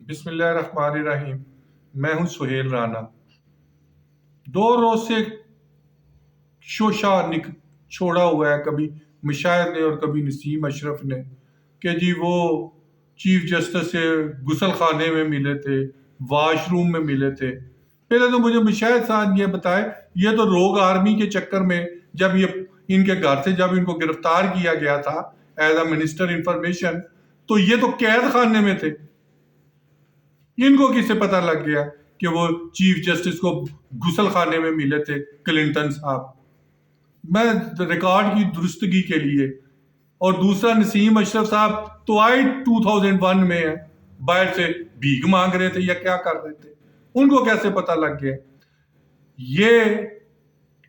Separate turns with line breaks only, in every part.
بسم اللہ الرحمن الرحیم۔ میں ہوں سہیل رانا۔ 2 روز سے شوشہ چھوڑا ہوا ہے، کبھی مشاہد نے اور کبھی نسیم اشرف نے، کہ جی وہ چیف جسٹس سے غسل خانے میں ملے تھے، واش روم میں ملے تھے۔ پہلے تو مجھے مشاہد صاحب یہ بتائے، یہ تو روگ آرمی کے چکر میں جب یہ ان کے گھر سے جب ان کو گرفتار کیا گیا تھا ایز اے منسٹر انفارمیشن، تو یہ تو قید خانے میں تھے۔ ان کو کس سے پتہ لگ گیا کہ وہ چیف جسٹس کو غسل خانے میں ملے تھے کلنٹن صاحب؟ میں ریکارڈ کی درستگی کے لیے۔ اور دوسرا، نسیم اشرف صاحب تو آئے 2001 میں ہیں، باہر سے بھیک مانگ رہے تھے یا کیا کر رہے تھے، ان کو کیسے پتہ لگ گیا؟ یہ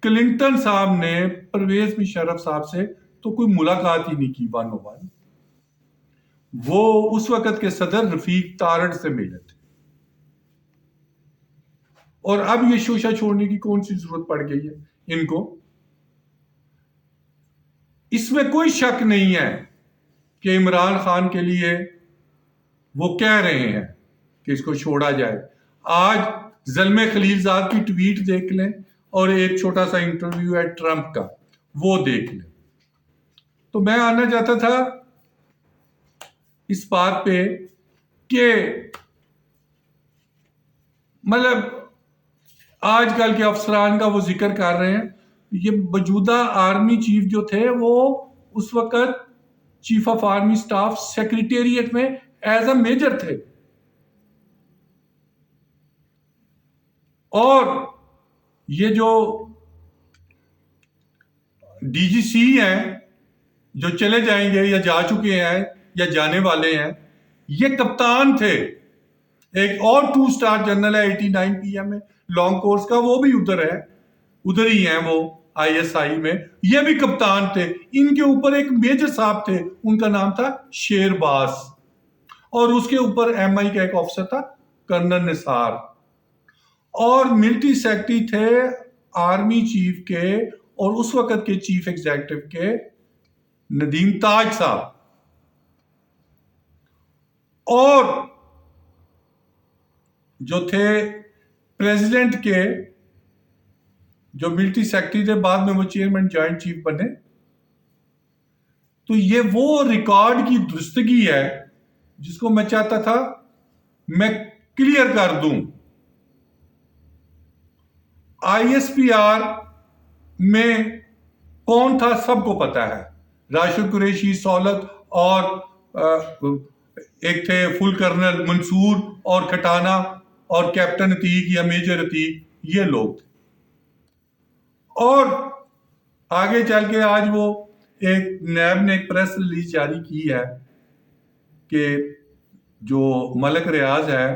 کلنٹن صاحب نے پرویز مشرف صاحب سے تو کوئی ملاقات ہی نہیں کی 101۔ وہ اس وقت کے صدر رفیق تارڑ سے ملے تھے۔ اور اب یہ شوشہ چھوڑنے کی کون سی ضرورت پڑ گئی ہے ان کو؟ اس میں کوئی شک نہیں ہے کہ عمران خان کے لیے وہ کہہ رہے ہیں کہ اس کو چھوڑا جائے۔ آج زلمے خلیل زاد کی ٹویٹ دیکھ لیں اور ایک چھوٹا سا انٹرویو ہے ٹرمپ کا، وہ دیکھ لیں۔ تو میں آنا چاہتا تھا اس بات پہ کہ مطلب آج کل کے افسران کا وہ ذکر کر رہے ہیں۔ یہ موجودہ آرمی چیف جو تھے وہ اس وقت chief of army staff secretariat میں ایز اے میجر تھے، اور یہ جو ڈی جی سی ہیں جو چلے جائیں گے یا جا چکے ہیں یا جانے والے ہیں، یہ کپتان تھے۔ ایک اور 2 اسٹار جنرل ہے 89 پی ایم میں لانگ کورس کا، وہ بھی ادھر ہی ہیں، وہ آئی ایس آئی میں، یہ بھی کپتان تھے۔ ان کے اوپر ایک میجر صاحب تھے، ان کا نام تھا شیر باز، اور اس کے اوپر ایم آئی کا ایک آفیسر تھا کرنل نثار، اور ملٹری سیکرٹری تھے آرمی چیف کے اور اس وقت کے چیف ایگزیکٹو کے ندیم تاج صاحب، اور جو تھے پریزیڈنٹ کے جو ملٹری سیکرٹری تھے، بعد میں وہ چیئرمین جوائنٹ چیف بنے۔ تو یہ وہ ریکارڈ کی درستگی ہے جس کو میں چاہتا تھا میں کلیئر کر دوں۔ آئی ایس پی آر میں کون تھا سب کو پتا ہے، راشد قریشی، سولت، اور ایک تھے فل کرنل منصور اور کھٹانا اور کیپٹن عتیق یا میجر عتیق، یہ لوگ تھے۔ اور آگے چل کے آج وہ ایک نیب نے ایک پریس ریلیز جاری کی ہے کہ جو ملک ریاض ہے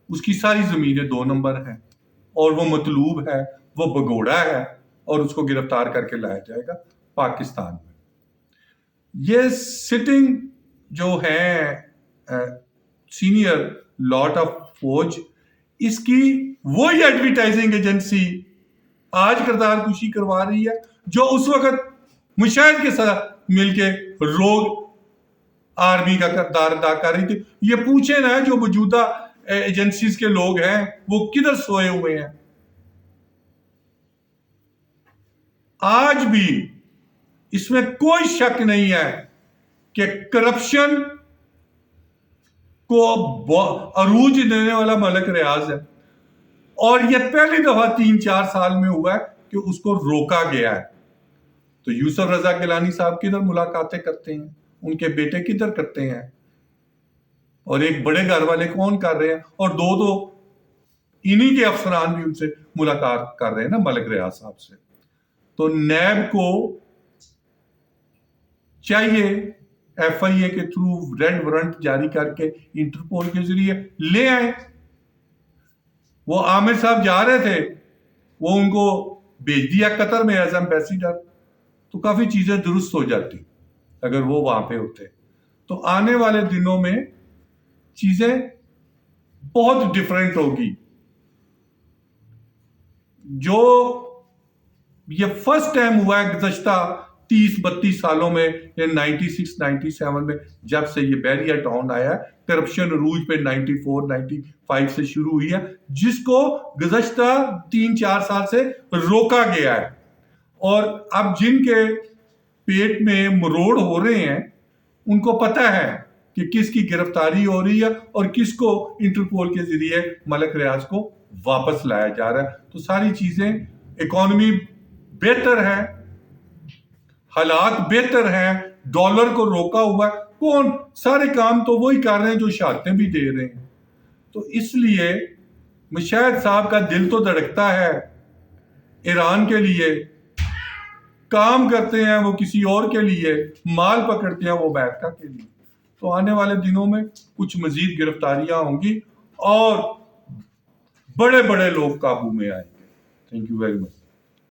اس کی ساری زمینیں 2 نمبر ہیں اور وہ مطلوب ہے، وہ بگوڑا ہے، اور اس کو گرفتار کر کے لایا جائے گا پاکستان میں۔ یہ سٹنگ جو ہے سینئر لاٹ آف فوج، اس کی وہی ایڈورٹائزنگ ایجنسی آج کردار کشی کروا رہی ہے جو اس وقت مشاہد کے ساتھ مل کے روگ آرمی کا کردار ادا کر رہی تھی۔ یہ پوچھیں نا جو موجودہ ایجنسیز کے لوگ ہیں وہ کدھر سوئے ہوئے ہیں؟ آج بھی اس میں کوئی شک نہیں ہے کہ کرپشن کو عروج دینے والا ملک ریاض ہے، اور یہ پہلی دفعہ 3-4 سال میں ہوا ہے کہ اس کو روکا گیا ہے۔ تو یوسف رضا گیلانی صاحب کدھر ملاقاتیں کرتے ہیں، ان کے بیٹے کدھر کرتے ہیں، اور ایک بڑے گھر والے کون کر رہے ہیں، اور 2 انہی کے افسران بھی ان سے ملاقات کر رہے ہیں نا ملک ریاض صاحب سے۔ تو نیب کو چاہیے ایف آئی اے کے تھرو ریڈ وارنٹ جاری کر کے انٹرپول کے ذریعے لے آئے۔ وہ عامر صاحب جا رہے تھے، وہ ان کو بھیج دیا قطر میں ایز ایمبیسیڈر، تو کافی چیزیں درست ہو جاتی اگر وہ وہاں پہ ہوتے۔ تو آنے والے دنوں میں چیزیں بہت ڈیفرنٹ ہوگی۔ جو یہ فرسٹ ٹائم ہوا ہے گزشتہ 30-32 سالوں میں یا 96-97 میں جب سے یہ بحریہ ٹاؤن آیا ہے، کرپشن عروج پہ 94-95 سے شروع ہوئی ہے، جس کو گزشتہ 3-4 سال سے روکا گیا ہے۔ اور اب جن کے پیٹ میں مروڑ ہو رہے ہیں ان کو پتہ ہے کہ کس کی گرفتاری ہو رہی ہے اور کس کو انٹرپول کے ذریعے ملک ریاض کو واپس لایا جا رہا ہے۔ تو ساری چیزیں، اکانومی بہتر ہے، حالات بہتر ہیں، ڈالر کو روکا ہوا ہے، کون سارے کام تو وہی کر رہے ہیں جو شہادتیں بھی دے رہے ہیں۔ تو اس لیے مشاہد صاحب کا دل تو دھڑکتا ہے ایران کے لیے، کام کرتے ہیں وہ کسی اور کے لیے، مال پکڑتے ہیں وہ امریکہ کے لیے۔ تو آنے والے دنوں میں کچھ مزید گرفتاریاں ہوں گی اور بڑے بڑے لوگ قابو میں آئیں گے۔ Thank you very much.